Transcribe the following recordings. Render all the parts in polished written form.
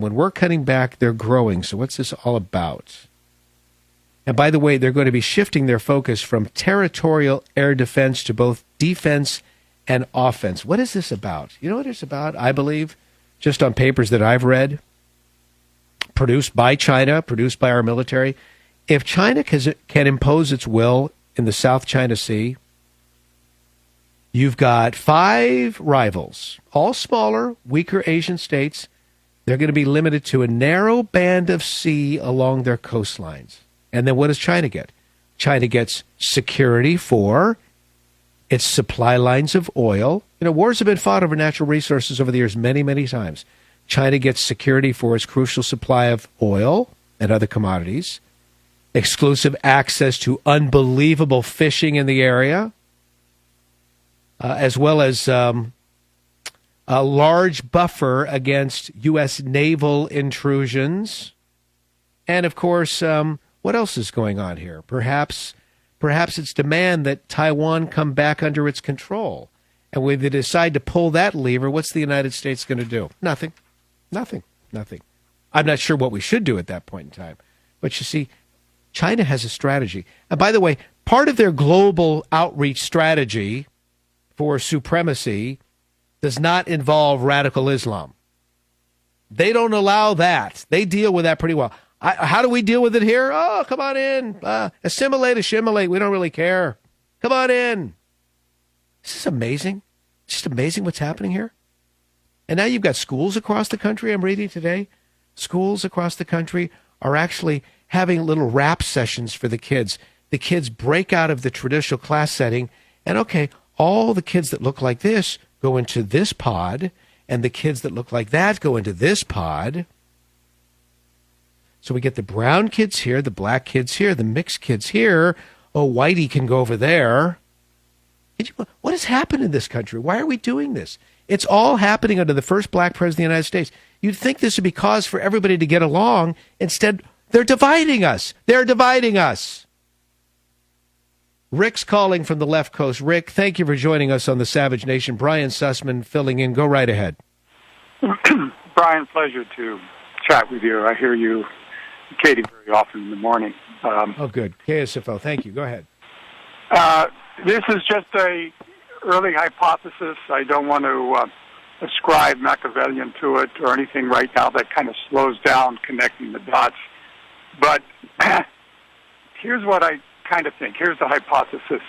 when we're cutting back, they're growing. So what's this all about? And by the way, they're going to be shifting their focus from territorial air defense to both defense and offense. What is this about? You know what it's about, I believe, just on papers that I've read, produced by China, produced by our military. If China can impose its will in the South China Sea, you've got 5 rivals, all smaller, weaker Asian states. They're going to be limited to a narrow band of sea along their coastlines. And then what does China get? China gets security for its supply lines of oil. You know, wars have been fought over natural resources over the years many, many times. China gets security for its crucial supply of oil and other commodities, exclusive access to unbelievable fishing in the area, as well as a large buffer against U.S. naval intrusions. And, of course, what else is going on here? Perhaps it's demand that Taiwan come back under its control. And when they decide to pull that lever, what's the United States going to do? Nothing. I'm not sure what we should do at that point in time. But you see, China has a strategy. And by the way, part of their global outreach strategy for supremacy does not involve radical Islam. They don't allow that. They deal with that pretty well. How do we deal with it here? Oh, come on in. Assimilate. We don't really care. Come on in. This is amazing. Just amazing what's happening here. And now you've got schools across the country, I'm reading today. Schools across the country are actually having little rap sessions for the kids. The kids break out of the traditional class setting, and okay, all the kids that look like this go into this pod, and the kids that look like that go into this pod. So we get the brown kids here, the black kids here, the mixed kids here. Oh, Whitey can go over there. What has happened in this country? Why are we doing this? It's all happening under the first black president of the United States. You'd think this would be cause for everybody to get along. Instead, they're dividing us. Rick's calling from the left coast. Rick, thank you for joining us on the Savage Nation. Brian Sussman filling in. Go right ahead. Brian, pleasure to chat with you. I hear you, Katie, very often in the morning. Oh, good. KSFO, thank you. Go ahead. This is just a early hypothesis. I don't want to ascribe Machiavellian to it or anything right now. That kind of slows down connecting the dots. But here's what I kind of think. Here's the hypothesis.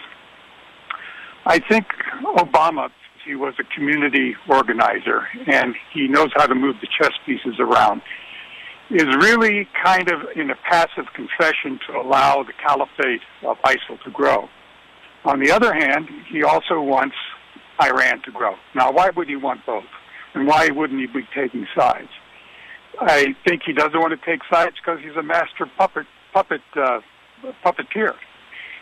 I think Obama, he was a community organizer, and he knows how to move the chess pieces around, is really kind of in a passive confession to allow the caliphate of ISIL to grow. On the other hand, he also wants Iran to grow. Now, why would he want both? And why wouldn't he be taking sides? I think he doesn't want to take sides because he's a master puppeteer.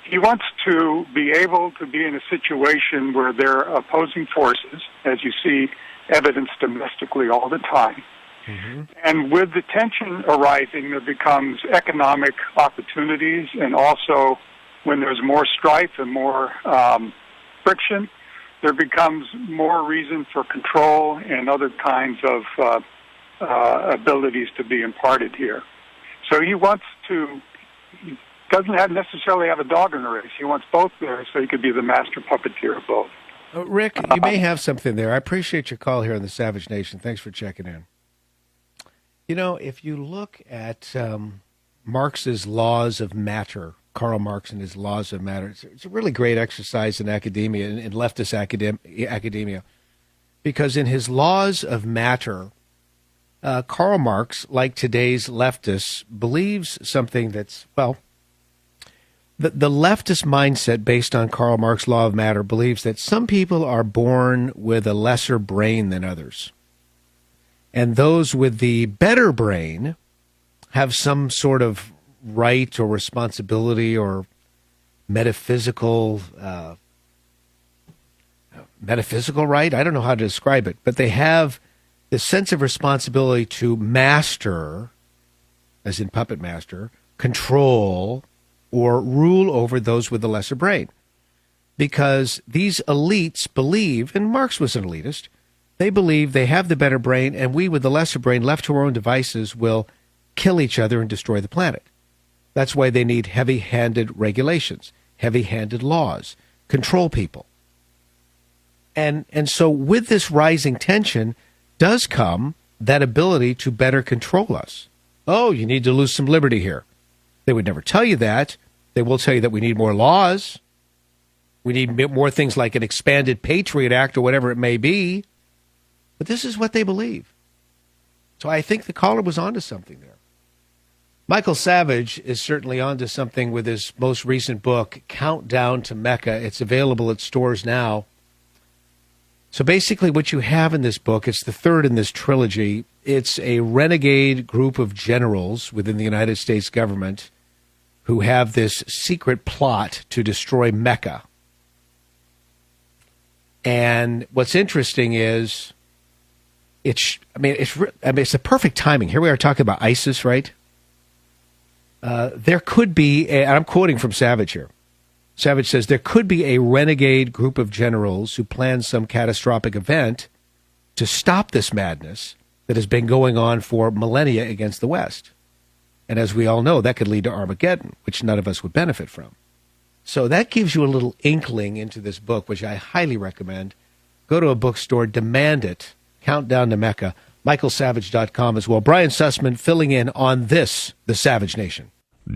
He wants to be able to be in a situation where there are opposing forces, as you see evidenced domestically all the time. Mm-hmm. And with the tension arising, there becomes economic opportunities, and also when there's more strife and more friction, there becomes more reason for control and other kinds of abilities to be imparted here. So he doesn't necessarily have a dog in the race. He wants both there so he could be the master puppeteer of both. Rick, you may have something there. I appreciate your call here on the Savage Nation. Thanks for checking in. You know, if you look at Marx's laws of matter, Karl Marx and his laws of matter, it's a really great exercise in academia, in leftist academia, because in his laws of matter, Karl Marx, like today's leftists, believes something that's, well, the leftist mindset based on Karl Marx's law of matter believes that some people are born with a lesser brain than others. And those with the better brain have some sort of right or responsibility or metaphysical right. I don't know how to describe it, but they have the sense of responsibility to master, as in puppet master, control or rule over those with the lesser brain. Because these elites believe, and Marx was an elitist, They believe they have the better brain, and we, with the lesser brain, left to our own devices, will kill each other and destroy the planet. That's why they need heavy-handed regulations, heavy-handed laws, control people. And so with this rising tension does come that ability to better control us. Oh, you need to lose some liberty here. They would never tell you that. They will tell you that we need more laws. We need more things like an expanded Patriot Act or whatever it may be. But this is what they believe. So I think the caller was onto something there. Michael Savage is certainly onto something with his most recent book, Countdown to Mecca. It's available at stores now. So basically what you have in this book, it's the third in this trilogy. It's a renegade group of generals within the United States government who have this secret plot to destroy Mecca. And what's interesting is it's the perfect timing. Here we are talking about ISIS, right? There could be, and I'm quoting from Savage here. Savage says, there could be a renegade group of generals who plan some catastrophic event to stop this madness that has been going on for millennia against the West. And as we all know, that could lead to Armageddon, which none of us would benefit from. So that gives you a little inkling into this book, which I highly recommend. Go to a bookstore, demand it. Countdown to Mecca. MichaelSavage.com as well. Brian Sussman filling in on this, The Savage Nation.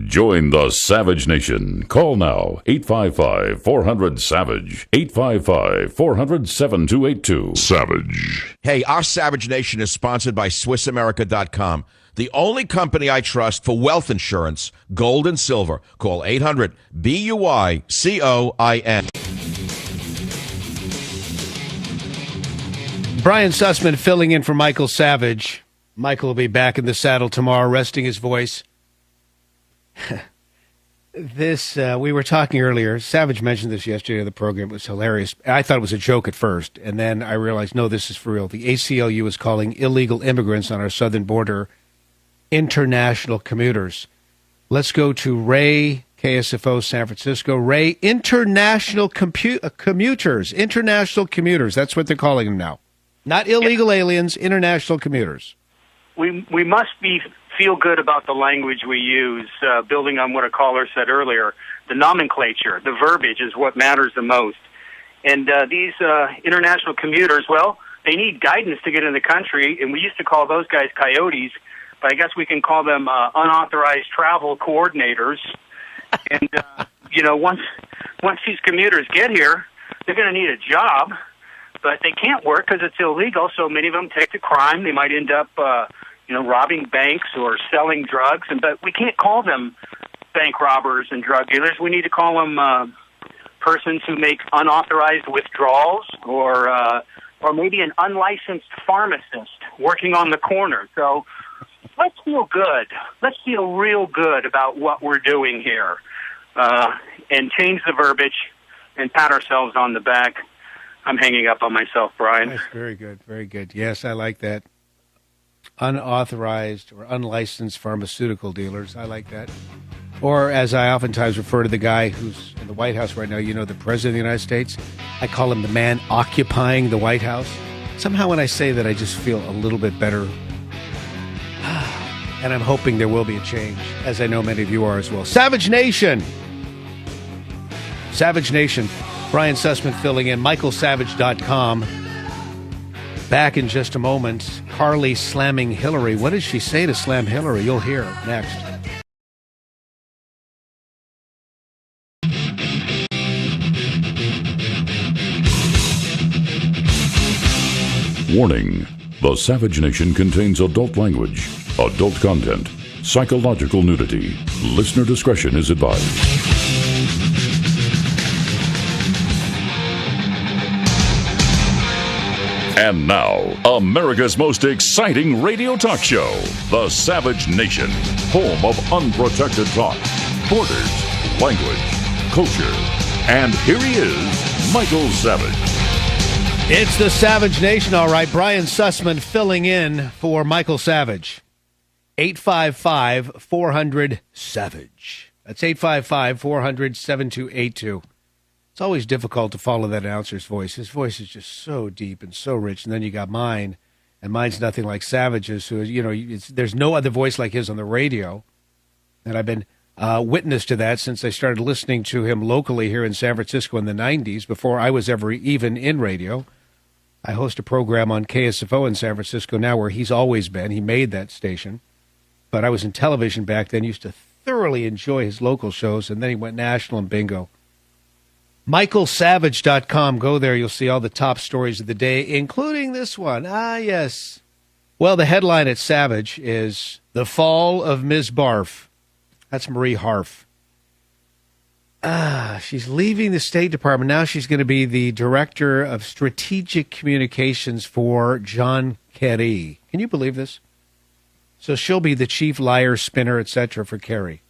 Join the Savage Nation. Call now, 855-400-SAVAGE, 855-400-7282. Savage. Hey, our Savage Nation is sponsored by SwissAmerica.com, the only company I trust for wealth insurance, gold and silver. Call 800-BUICOIN. Brian Sussman filling in for Michael Savage. Michael will be back in the saddle tomorrow, resting his voice. We were talking earlier. Savage mentioned this yesterday on the program. It was hilarious. I thought it was a joke at first, and then I realized, no, this is for real. The ACLU is calling illegal immigrants on our southern border international commuters. Let's go to Ray, KSFO, San Francisco. Ray, international commuters. International commuters. That's what they're calling them now. Not illegal aliens, international commuters. We must feel good about the language we use, building on what a caller said earlier. The nomenclature, the verbiage is what matters the most. And these international commuters, well, they need guidance to get in the country, and we used to call those guys coyotes, but I guess we can call them unauthorized travel coordinators. And, once these commuters get here, they're going to need a job, but they can't work because it's illegal, so many of them take the crime. They might end up robbing banks or selling drugs, but we can't call them bank robbers and drug dealers. We need to call them persons who make unauthorized withdrawals, or maybe an unlicensed pharmacist working on the corner. So let's feel good. Let's feel real good about what we're doing here, and change the verbiage and pat ourselves on the back. I'm hanging up on myself, Brian. That's very good, very good. Yes, I like that. Unauthorized or unlicensed pharmaceutical dealers. I like that. Or, as I oftentimes refer to the guy who's in the White House right now, the President of the United States, I call him the man occupying the White House. Somehow when I say that, I just feel a little bit better. And I'm hoping there will be a change, as I know many of you are as well. Savage Nation! Savage Nation. Brian Sussman filling in. MichaelSavage.com. Back in just a moment. Carly slamming Hillary. What did she say to slam Hillary? You'll hear next. Warning. The Savage Nation contains adult language, adult content, psychological nudity. Listener discretion is advised. And now, America's most exciting radio talk show, The Savage Nation, home of unprotected talk, borders, language, culture. And here he is, Michael Savage. It's The Savage Nation, all right. Brian Sussman filling in for Michael Savage. 855-400-SAVAGE. That's 855-400-7282. It's always difficult to follow that announcer's voice. His voice is just so deep and so rich. And then you got mine, and mine's nothing like Savage's, who, there's no other voice like his on the radio. And I've been witness to that since I started listening to him locally here in San Francisco in the 90s, before I was ever even in radio. I host a program on KSFO in San Francisco now where he's always been. He made that station. But I was in television back then, used to thoroughly enjoy his local shows, and then he went national and bingo. MichaelSavage.com. Go there. You'll see all the top stories of the day, including this one. Ah, yes. Well, the headline at Savage is The Fall of Ms. Barf. That's Marie Harf. She's leaving the State Department. Now she's going to be the Director of Strategic Communications for John Kerry. Can you believe this? So she'll be the chief liar, spinner, etc. for Kerry.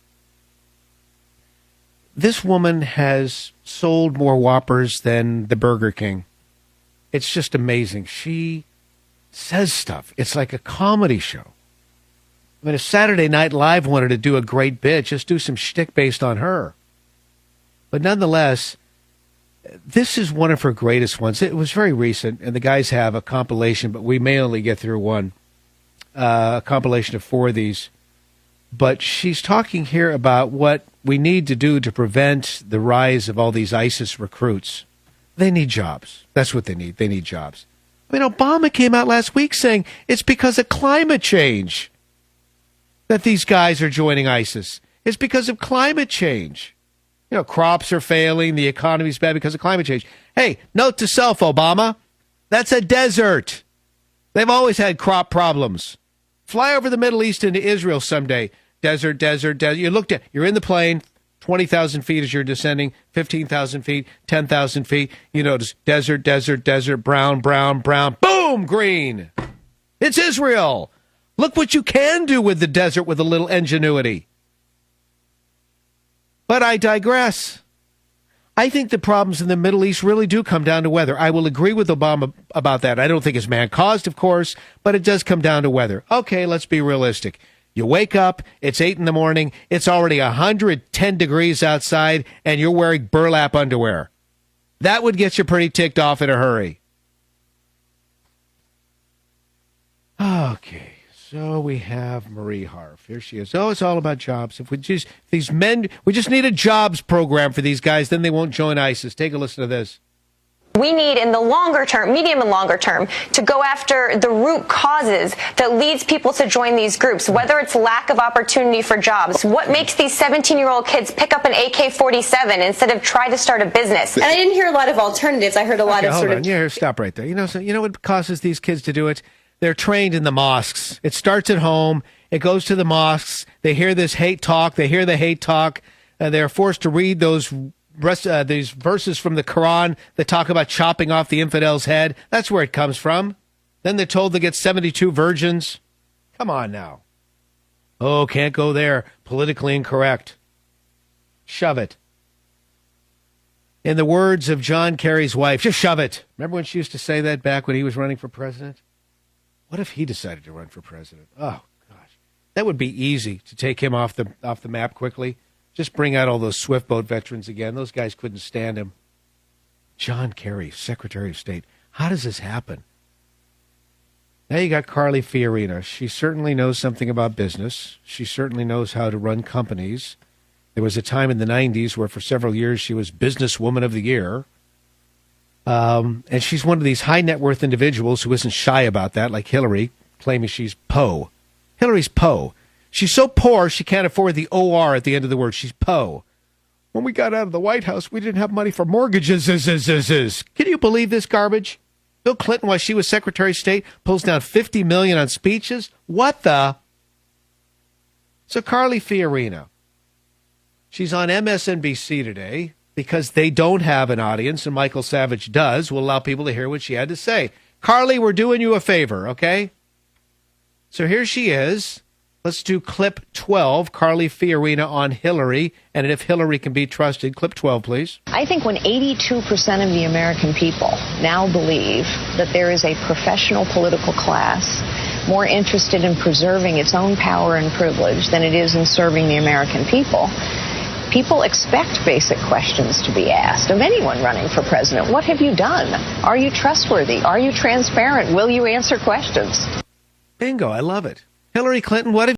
This woman has sold more Whoppers than the Burger King. It's just amazing. She says stuff. It's like a comedy show. I mean, if Saturday Night Live wanted to do a great bit, just do some shtick based on her. But nonetheless, this is one of her greatest ones. It was very recent, and the guys have a compilation, but we may only get through one. A compilation of 4 of these. But she's talking here about what we need to do to prevent the rise of all these ISIS recruits. They need jobs. That's what they need. They need jobs. I mean, Obama came out last week saying it's because of climate change that these guys are joining ISIS. It's because of climate change. Crops are failing. The economy's bad because of climate change. Hey, note to self, Obama, that's a desert. They've always had crop problems. Fly over the Middle East into Israel someday. Desert, desert, desert. You're in the plane, 20,000 feet as you're descending, 15,000 feet, 10,000 feet. You notice desert, desert, desert, brown, brown, brown. Boom, green. It's Israel. Look what you can do with the desert with a little ingenuity. But I digress. I think the problems in the Middle East really do come down to weather. I will agree with Obama about that. I don't think it's man-caused, of course, but it does come down to weather. Okay, let's be realistic. You wake up, it's 8 in the morning, it's already 110 degrees outside, and you're wearing burlap underwear. That would get you pretty ticked off in a hurry. Okay. So we have Marie Harf. Here she is. Oh, it's all about jobs. If we just need a jobs program for these guys, then they won't join ISIS. Take a listen to this. We need, in the longer term, medium and longer term, to go after the root causes that leads people to join these groups, whether it's lack of opportunity for jobs. What makes these 17-year-old kids pick up an AK-47 instead of try to start a business? And I didn't hear a lot of alternatives. I heard a lot of sort of... Yeah, stop right there. You know what causes these kids to do it? They're trained in the mosques. It starts at home. It goes to the mosques. They hear this hate talk. They hear the hate talk. They're forced to read these verses from the Quran that talk about chopping off the infidel's head. That's where it comes from. Then they're told to get 72 virgins. Come on now. Oh, can't go there. Politically incorrect. Shove it. In the words of John Kerry's wife, just shove it. Remember when she used to say that back when he was running for president? What if he decided to run for president? Oh, gosh. That would be easy to take him off the map quickly. Just bring out all those Swift boat veterans again. Those guys couldn't stand him. John Kerry, Secretary of State. How does this happen? Now you got Carly Fiorina. She certainly knows something about business. She certainly knows how to run companies. There was a time in the 90s where for several years she was Businesswoman of the Year. And she's one of these high net worth individuals who isn't shy about that, like Hillary, claiming she's po. Hillary's po. She's so poor she can't afford the OR at the end of the word. She's po. When we got out of the White House, we didn't have money for mortgages. Can you believe this garbage? Bill Clinton, while she was Secretary of State, pulls down $50 million on speeches. What the? So Carly Fiorina, she's on MSNBC today, because they don't have an audience, and Michael Savage does, will allow people to hear what she had to say. Carly, we're doing you a favor, okay? So here she is. Let's do clip 12, Carly Fiorina on Hillary, and if Hillary can be trusted, clip 12, please. I think when 82% of the American people now believe that there is a professional political class more interested in preserving its own power and privilege than it is in serving the American people, People expect basic questions to be asked of anyone running for president. What have you done? Are you trustworthy? Are you transparent? Will you answer questions? Bingo. I love it. Hillary Clinton, what have